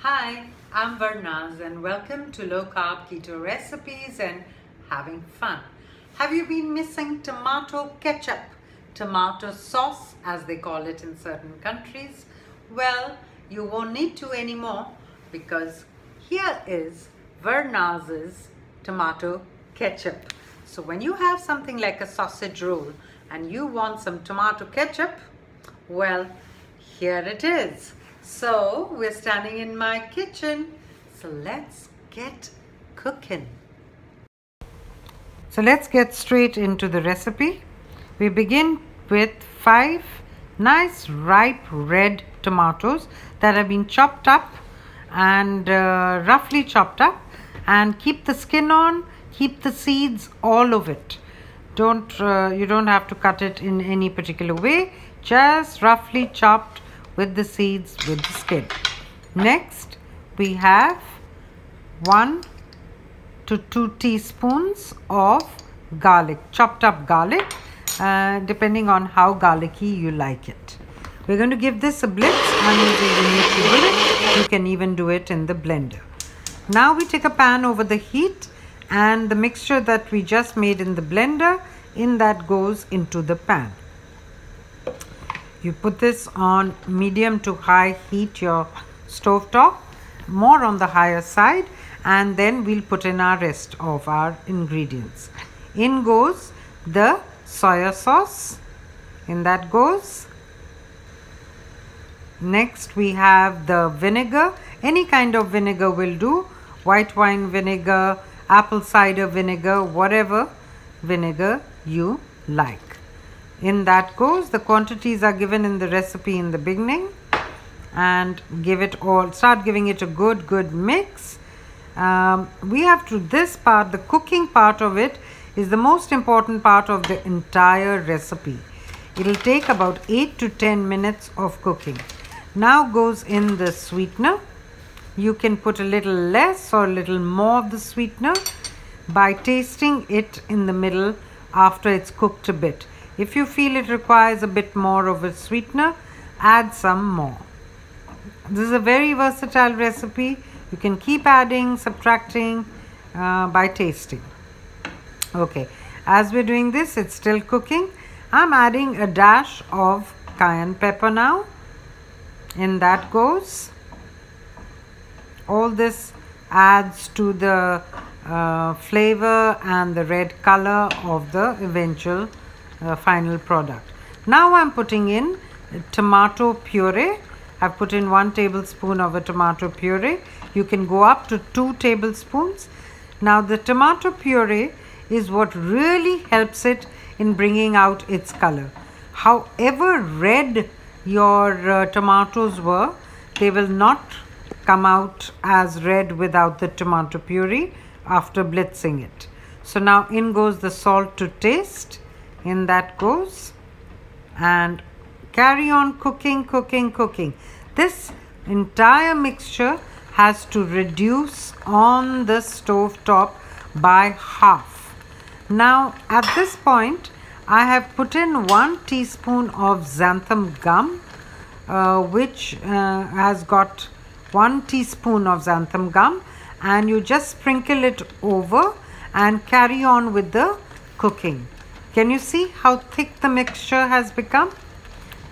Hi, I'm Varnaz and welcome to Low Carb Keto Recipes and Having Fun. Have you been missing tomato ketchup, tomato sauce as they call it in certain countries? Well, you won't need to anymore because here is Varnaz's tomato ketchup. So when you have something like a sausage roll and you want some tomato ketchup, well, here it is. So we're standing in my kitchen. So let's get cooking. So let's get straight into the recipe. We begin with 5 nice ripe red tomatoes that have been chopped up and roughly chopped up, and keep the skin on, keep the seeds, all of it. You don't have to cut it in any particular way, just roughly chopped with the seeds, with the skin. Next, we have 1 to 2 teaspoons of garlic, chopped up garlic, depending on how garlicky you like it. We're going to give this a blitz. I'm using the NutriBullet. You can even do it in the blender. Now we take a pan over the heat, and the mixture that we just made in the blender, that goes into the pan. You put this on medium to high heat, your stove top, more on the higher side, and then we'll put in our rest of our ingredients. In goes the soya sauce, in that goes. Next we have the vinegar, any kind of vinegar will do, white wine vinegar, apple cider vinegar, whatever vinegar you like. In that goes, the quantities are given in the recipe in the beginning, and start giving it a good mix. We have to, this part, the cooking part of it is the most important part of the entire recipe. It will take about 8 to 10 minutes of cooking. Now goes in the sweetener. You can put a little less or a little more of the sweetener by tasting it in the middle after it's cooked a bit. If you feel it requires a bit more of a sweetener, add some more. This is a very versatile recipe. You can keep adding, subtracting by tasting. Okay, as we're doing this, it's still cooking. I'm adding a dash of cayenne pepper now. In that goes. All this adds to the flavor and the red color of the eventual final product. Now I'm putting in tomato puree. I've put in 1 tablespoon of a tomato puree. You can go up to 2 tablespoons. Now the tomato puree is what really helps it in bringing out its color. However red your tomatoes were, they will not come out as red without the tomato puree after blitzing it. So now in goes the salt to taste. In that goes, and carry on cooking. This entire mixture has to reduce on the stove top by half. Now at this point, I have put in 1 teaspoon of xanthan gum, which has got 1 teaspoon of xanthan gum, and you just sprinkle it over and carry on with the cooking. Can you see how thick the mixture has become?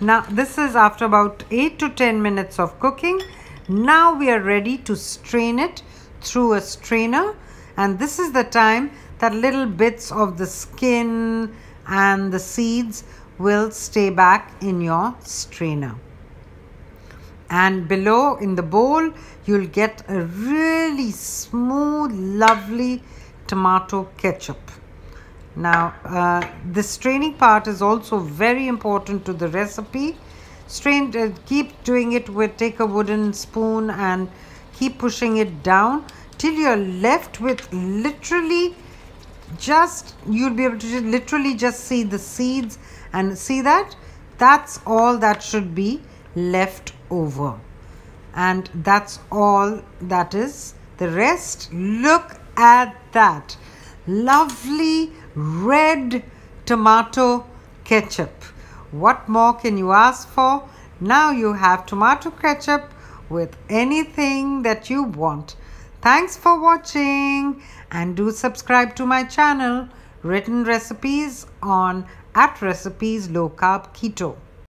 Now this is after about 8 to 10 minutes of cooking. Now we are ready to strain it through a strainer, and this is the time that little bits of the skin and the seeds will stay back in your strainer. And below in the bowl, you'll get a really smooth, lovely tomato ketchup. Now the straining part is also very important to the recipe. Keep doing it take a wooden spoon and keep pushing it down till you're left with literally you'll be able to literally just see the seeds, and see that's all that should be left over, and that's all that is. The rest, look at that lovely red tomato ketchup. What more can you ask for? Now you have tomato ketchup with anything that you want. Thanks for watching, and do subscribe to my channel, Written Recipes on @Recipes Low Carb Keto.